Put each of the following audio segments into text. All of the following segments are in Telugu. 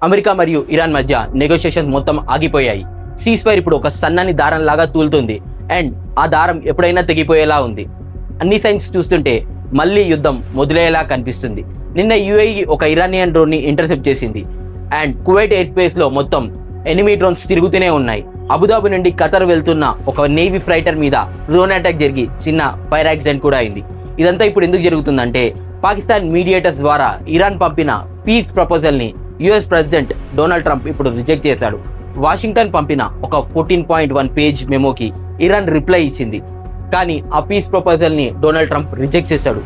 అమెరికా మరియు ఇరాన్ మధ్య నెగోషియేషన్స్ మొత్తం ఆగిపోయాయి. సీజ్ ఫైర్ ఇప్పుడు ఒక సన్నని దారం లాగా తూలుతుంది అండ్ ఆ దారం ఎప్పుడైనా తెగిపోయేలా ఉంది. అన్ని సైన్స్ చూస్తుంటే మళ్ళీ యుద్ధం మొదలయ్యేలా కనిపిస్తుంది. నిన్న యుఏఈ ఒక ఇరానియన్ డ్రోన్ ని ఇంటర్సెప్ట్ చేసింది అండ్ కువైట్ ఎయిర్ స్పేస్ లో మొత్తం ఎనిమీ డ్రోన్స్ తిరుగుతూనే ఉన్నాయి. అబుదాబి నుండి ఖతర్ వెళ్తున్న ఒక నేవీ ఫ్రైటర్ మీద డ్రోన్ అటాక్ జరిగి చిన్న ఫైర్ యాక్సిడెంట్ కూడా అయింది. ఇదంతా ఇప్పుడు ఎందుకు జరుగుతుందంటే పాకిస్తాన్ మీడియేటర్స్ ద్వారా ఇరాన్ పంపిన పీస్ ప్రపోజల్ ని యుఎస్ ప్రెసిడెంట్ డొనాల్డ్ ట్రంప్ ఇప్పుడు రిజెక్ట్ చేశాడు. వాషింగ్టన్ పంపిన ఒక 14.1 పేజ్ మెమోకి ఇరాన్ రిప్లై ఇచ్చింది. కానీ ఆ పీస్ ప్రపోజల్ ని డొనాల్డ్ ట్రంప్ రిజెక్ట్ చేశాడు.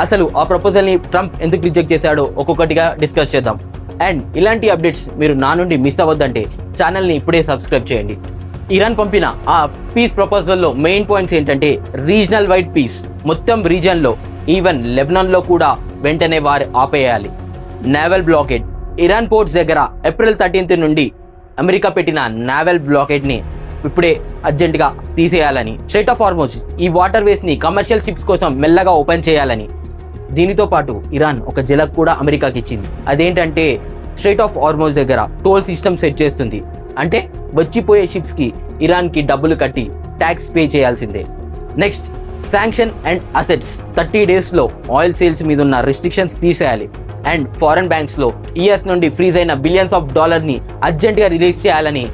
అసలు ఆ ప్రపోజల్ ని ట్రంప్ ఎందుకు రిజెక్ట్ చేశాడో ఒక్కొక్కటిగా డిస్కస్ చేద్దాం. అండ్ ఇలాంటి అప్డేట్స్ మీరు నా నుండి మిస్ అవ్వద్దంటే ఛానల్ని ఇప్పుడే సబ్స్క్రైబ్ చేయండి. ఇరాన్ పంపిన ఆ పీస్ ప్రపోజల్లో మెయిన్ పాయింట్స్ ఏంటంటే రీజనల్ వైడ్ పీస్, మొత్తం రీజన్లో ఈవెన్ లెబనాన్లో కూడా వెంటనే వారు ఆపేయాలి. నేవల్ బ్లాకేడ్, ఇరాన్ పోర్ట్స్ దగ్గర ఏప్రిల్ 13 నుండి అమెరికా పెట్టిన నేవల్ బ్లాకేడ్ని ఇప్పుడే అర్జెంటుగా తీసేయాలని. స్ట్రెయిట్ ఆఫ్ హార్మోజ్, ఈ వాటర్ వేస్ని కమర్షియల్ షిప్స్ కోసం మెల్లగా ఓపెన్ చేయాలని. దీనితో పాటు ఇరాన్ ఒక జలక్ కూడా అమెరికాకి ఇచ్చింది. అదేంటంటే స్ట్రెయిట్ ఆఫ్ హార్మోజ్ దగ్గర టోల్ సిస్టమ్ సెట్ చేస్తుంది. అంటే వచ్చిపోయే షిప్స్ కి ఇరాన్ కి డబ్బులు కట్టి ట్యాక్స్ పే చేయాల్సిందే. Next sanction and assets, 30 days లో ఆయిల్ సేల్స్ మీద ఉన్న రిస్ట్రిక్షన్స్ తీసేయాలి అండ్ ఫారెన్ బ్యాంక్స్ లో యుఎస్ నుండి ఫ్రీజ్ అయిన బిలియన్స్ ఆఫ్ డాలర్ ని అర్జెంట్ గా రిలీజ్ చేయాలని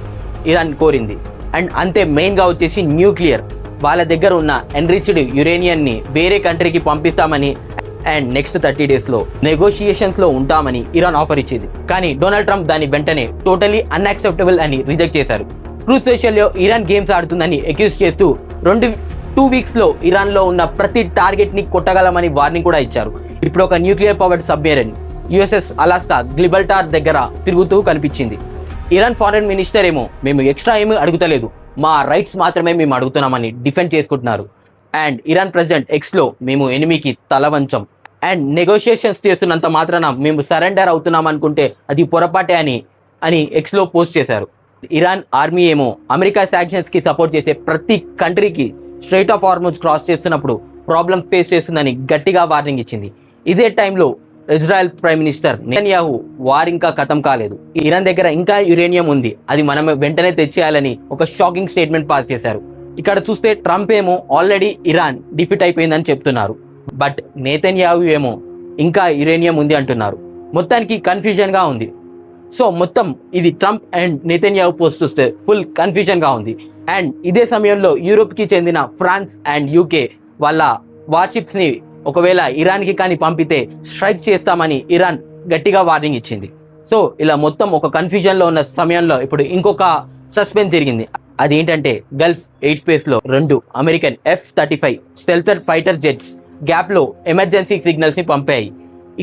ఇరాన్ కోరింది. అండ్ అంతే మెయిన్ గా వచ్చేసి న్యూక్లియర్, వాళ్ళ దగ్గర ఉన్న ఎన్రిచ్డ్ యురేనియం ని వేరే కంట్రీకి పంపిస్తామని అండ్ నెక్స్ట్ 30 days లో నెగోషియేషన్స్ లో ఉంటామని ఇరాన్ ఆఫర్ ఇచ్చింది. కానీ డొనాల్డ్ ట్రంప్ దాన్ని వెంటనే టోటలీ అన్యాక్సెప్టబుల్ అని రిజెక్ట్ చేశారు. ట్రూత్ సోషల్ లో ఇరాన్ గేమ్స్ ఆడుతుందని అక్యూజ్ చేస్తూ 2 weeks లో ఇరాన్ లో ఉన్న ప్రతి టార్గెట్ ని కొట్టగలమని వార్నింగ్ కూడా ఇచ్చారు. ఇప్పుడు ఒక nuclear powered submarine USS Alaska Gibraltar దగ్గర తిరుగుతూ కనిపించింది. ఇరాన్ ఫారెన్ మినిస్టర్ ఏమో మేము ఎక్స్ట్రా ఏమీ అడుగుతలేదు, మా రైట్స్ మాత్రమే మేము అడుగుతున్నామని డిఫెండ్ చేసుకుంటున్నారు. అండ్ ఇరాన్ ప్రెసిడెంట్ ఎక్స్లో మేము ఎనిమికి తల వంచం అండ్ నెగోషియేషన్స్ చేస్తున్నంత మాత్రాన మేము సరెండర్ అవుతున్నాం అనుకుంటే అది పొరపాటే అని ఎక్స్లో పోస్ట్ చేశారు. ఇరాన్ ఆర్మీ ఏమో అమెరికా శాంక్షన్స్ కి సపోర్ట్ చేసే ప్రతి కంట్రీకి స్ట్రెయిట్ ఆఫ్ హార్మోజ్ క్రాస్ చేస్తున్నప్పుడు ప్రాబ్లం ఫేస్ చేస్తుందని గట్టిగా వార్నింగ్ ఇచ్చింది. ఇదే టైంలో Israel prime minister Netanyahu war ఇంకా ఖతం కాలేదు, ఇరాన్ దగ్గర ఇంకా యురేనియం ఉంది, అది మనం వెంటనే తెచ్చేయాలని ఒక షాకింగ్ స్టేట్మెంట్ పాస్ చేశారు. ఇక్కడ చూస్తే ట్రంప్ ఏమో ఆల్రెడీ ఇరాన్ డిఫీట్ అయిపోయిందని చెప్తున్నారు, బట్ నెతన్యాహు ఏమో ఇంకా యురేనియం ఉంది అంటున్నారు. మొత్తానికి కన్ఫ్యూజన్ గా ఉంది. సో మొత్తం ఇది ట్రంప్ అండ్ నెతన్యాహు పోస్ట్ చూస్తే ఫుల్ కన్ఫ్యూజన్ గా ఉంది. అండ్ ఇదే సమయంలో యూరోప్ కి చెందిన ఫ్రాన్స్ అండ్ యూకే వాళ్ళ వార్షిప్స్ ని ఒకవేళ ఇరాన్ కి కానీ పంపితే స్ట్రైక్ చేస్తామని ఇరాన్ గట్టిగా వార్నింగ్ ఇచ్చింది. సో ఇలా మొత్తం ఒక కన్ఫ్యూజన్ లో ఉన్న సమయంలో ఇప్పుడు ఇంకొక సస్పెన్స్ జరిగింది. అదేంటంటే గల్ఫ్ ఎయిర్ స్పేస్ లో 2 అమెరికన్ F-35 స్టెల్తర్ ఫైటర్ జెట్స్ గ్యాప్ లో ఎమర్జెన్సీ సిగ్నల్స్ ని పంపాయి.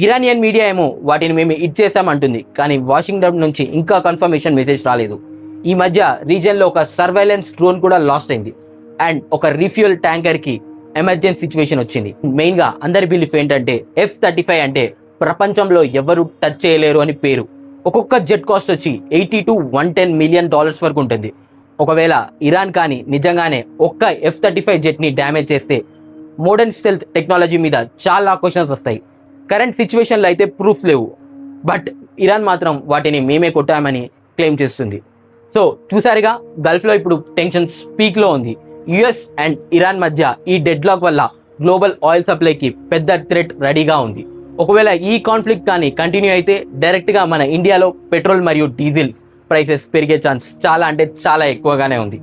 ఇరానియన్ మీడియా ఏమో వాటిని మేము ఇచ్చేసామంటుంది, కానీ వాషింగ్టన్ నుంచి ఇంకా కన్ఫర్మేషన్ మెసేజ్ రాలేదు. ఈ మధ్య రీజియన్ లో ఒక సర్వైలెన్స్ డ్రోన్ కూడా లాస్ట్ అయింది అండ్ ఒక రీఫ్యూయల్ ట్యాంకర్ కి ఎమర్జెన్సీ సిచ్యువేషన్ వచ్చింది. మెయిన్ గా అందరి బిలీఫ్ ఏంటంటే F-35 అంటే ప్రపంచంలో ఎవరు టచ్ చేయలేరు అని పేరు. ఒక్కొక్క జెట్ కాస్ట్ వచ్చి $80 to $110 million వరకు ఉంటుంది. ఒకవేళ ఇరాన్ కానీ నిజంగానే ఒక్క F-35 జెట్ ని డ్యామేజ్ చేస్తే మోడర్న్ స్టెల్త్ టెక్నాలజీ మీద చాలా క్వశ్చన్స్ వస్తాయి. కరెంట్ సిచ్యువేషన్లో అయితే ప్రూఫ్స్ లేవు, బట్ ఇరాన్ మాత్రం వాటిని మేమే కొట్టామని క్లెయిమ్ చేస్తుంది. సో చూసారుగా, గల్ఫ్లో ఇప్పుడు టెన్షన్ పీక్ లో ఉంది. యుఎస్ అండ్ ఇరాన్ మధ్య ఈ డెడ్ లాక్ వల్ల గ్లోబల్ ఆయిల్ సప్లైకి పెద్ద థ్రెట్ రెడీగా ఉంది. ఒకవేళ ఈ కాన్ఫ్లిక్ట్ కానీ కంటిన్యూ అయితే డైరెక్ట్గా మన ఇండియాలో పెట్రోల్ మరియు డీజిల్ ప్రైసెస్ పెరిగే ఛాన్స్ చాలా అంటే చాలా ఎక్కువగానే ఉంది.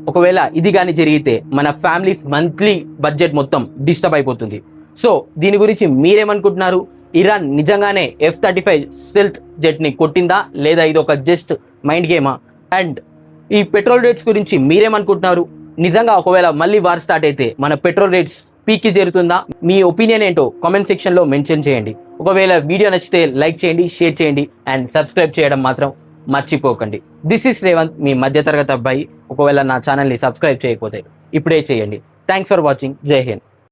ఒకవేళ ఇది కానీ జరిగితే మన ఫ్యామిలీస్ మంత్లీ బడ్జెట్ మొత్తం డిస్టర్బ్ అయిపోతుంది. సో దీని గురించి మీరేమనుకుంటున్నారు? ఇరాన్ నిజంగానే F-35 స్టెల్త్ జెట్ ని కొట్టిందా, లేదా ఇది ఒక జస్ట్ మైండ్ గేమా? అండ్ ఈ పెట్రోల్ రేట్స్ గురించి మీరేమనుకుంటున్నారు? నిజంగా ఒకవేళ మళ్ళీ వార్ స్టార్ట్ అయితే మన పెట్రోల్ రేట్స్ పీక్కి చేరుతుందా? మీ ఒపీనియన్ ఏంటో కామెంట్ సెక్షన్ లో మెన్షన్ చేయండి. ఒకవేళ వీడియో నచ్చితే లైక్ చేయండి, షేర్ చేయండి అండ్ సబ్స్క్రైబ్ చేయడం మాత్రం మర్చిపోకండి. దిస్ ఇస్ రేవంత్, మీ మధ్యతరగతి అబ్బాయి. ఒకవేళ నా ఛానల్ని సబ్స్క్రైబ్ చేయకపోతే ఇప్పుడే చేయండి. Thanks for watching. జై హింద్.